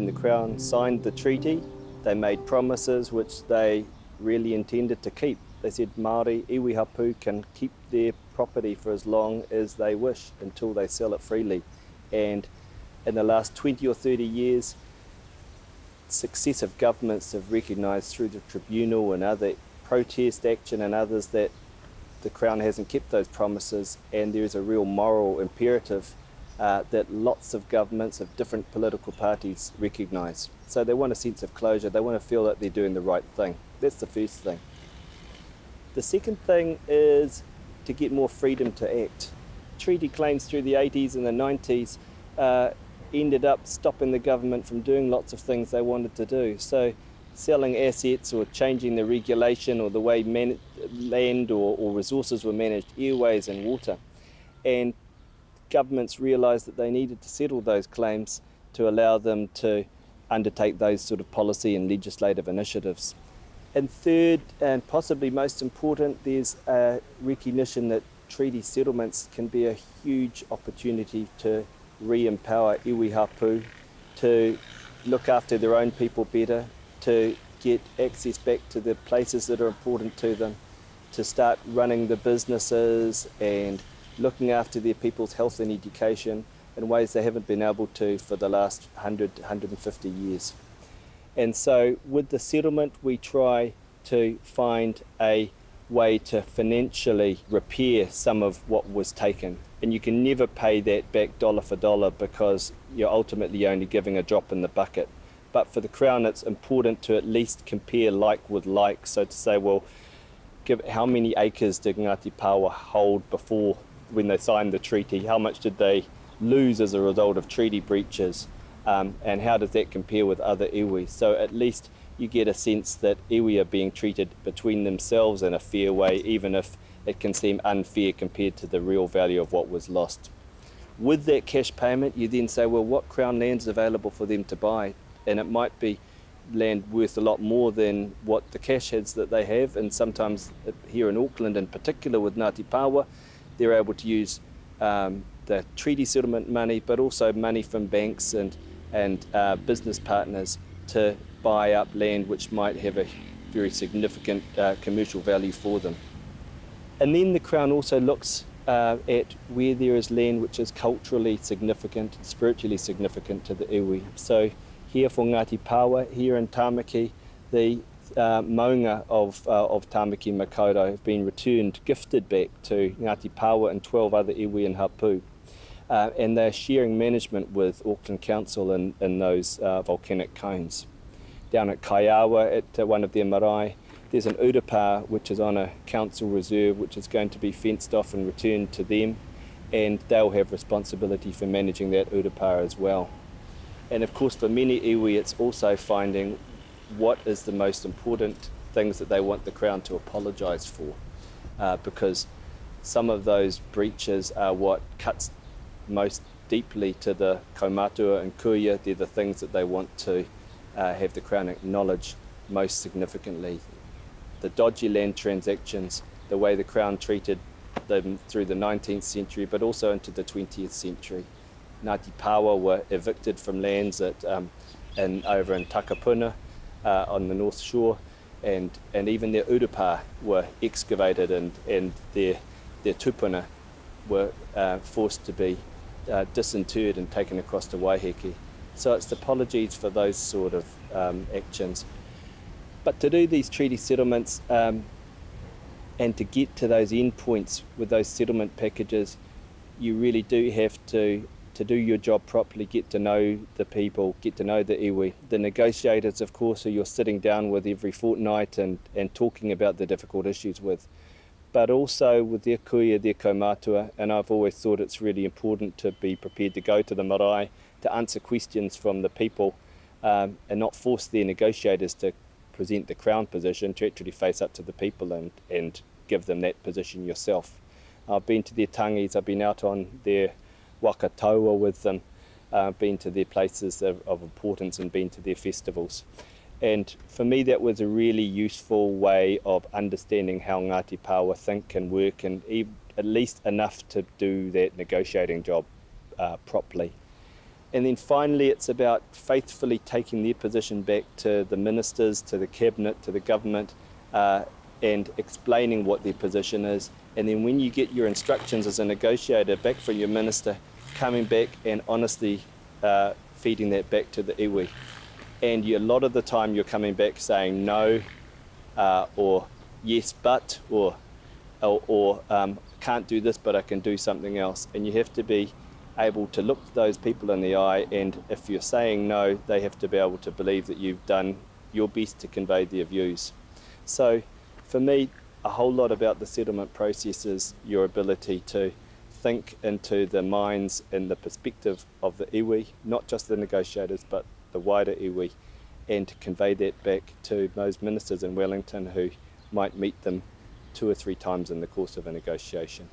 when the Crown signed the treaty, they made promises which they really intended to keep. They said Māori, iwi hapu, can keep their property for as long as they wish until they sell it freely. And in the last 20 or 30 years, successive governments have recognised through the tribunal and other protest action and others that the Crown hasn't kept those promises, and there is a real moral imperative that lots of governments of different political parties recognise. So they want a sense of closure, they want to feel that they're doing the right thing. That's the first thing. The second thing is to get more freedom to act. Treaty claims through the 80s and the 90s ended up stopping the government from doing lots of things they wanted to do. So selling assets or changing the regulation or the way land or resources were managed, airways and water. And governments realised that they needed to settle those claims to allow them to undertake those sort of policy and legislative initiatives. And third, and possibly most important, there's a recognition that treaty settlements can be a huge opportunity to re-empower iwi hapu, to look after their own people better, to get access back to the places that are important to them, to start running the businesses and looking after their people's health and education in ways they haven't been able to for the last 100, 150 years. And so with the settlement, we try to find a way to financially repair some of what was taken. And you can never pay that back dollar for dollar because you're ultimately only giving a drop in the bucket. But for the Crown, it's important to at least compare like with like. So to say, well, how many acres did Ngāti Pāwa hold before when they signed the treaty? How much did they lose as a result of treaty breaches? And how does that compare with other iwi? So at least you get a sense that iwi are being treated between themselves in a fair way, even if it can seem unfair compared to the real value of what was lost. With that cash payment, you then say, well, what Crown land is available for them to buy? And it might be land worth a lot more than what the cash heads that they have. And sometimes here in Auckland in particular with Ngāti Pāwa, they're able to use the treaty settlement money, but also money from banks and business partners to buy up land which might have a very significant commercial value for them. And then the Crown also looks at where there is land which is culturally significant, spiritually significant to the iwi. So here for Ngāti Pāwa, here in Tāmaki, the maunga of Tāmaki Makaurau have been returned, gifted back to Ngāti Pāwa and 12 other iwi in Hapu. And they're sharing management with Auckland Council in those volcanic cones. Down at Kaiawa, at one of their marae, there's an urupā which is on a council reserve which is going to be fenced off and returned to them, and they'll have responsibility for managing that urupā as well. And of course for many iwi it's also finding what is the most important things that they want the Crown to apologise for, because some of those breaches are what cuts most deeply to the kaumatua and kuia. They're the things that they want to have the Crown acknowledge most significantly. The dodgy land transactions, the way the Crown treated them through the 19th century, but also into the 20th century. Ngāti Pāwa were evicted from lands over in Takapuna on the North Shore, and even their urupā were excavated and their tupuna were forced to be disinterred and taken across to Waiheke. So it's the apologies for those sort of actions. But to do these treaty settlements and to get to those endpoints with those settlement packages, you really do have to do your job properly, get to know the people, get to know the iwi. The negotiators, of course, who you're sitting down with every fortnight and talking about the difficult issues with, but also with their kuia, their kaumatua. And I've always thought it's really important to be prepared to go to the marae, to answer questions from the people, and not force their negotiators to present the Crown position, to actually face up to the people and give them that position yourself. I've been to their tangis, I've been out on their waka taua with them, been to their places of importance and been to their festivals. And for me that was a really useful way of understanding how Ngāti Pāwa think and work, and at least enough to do that negotiating job properly. And then finally, it's about faithfully taking their position back to the ministers, to the cabinet, to the government, and explaining what their position is. And then when you get your instructions as a negotiator back from your minister, coming back and honestly feeding that back to the iwi. And a lot of the time you're coming back saying no, or yes but, or can't do this but I can do something else. And you have to be able to look those people in the eye, and if you're saying no, they have to be able to believe that you've done your best to convey their views. So for me, a whole lot about the settlement process is your ability to think into the minds and the perspective of the iwi, not just the negotiators but the wider iwi, and to convey that back to those ministers in Wellington who might meet them 2 or 3 times in the course of a negotiation.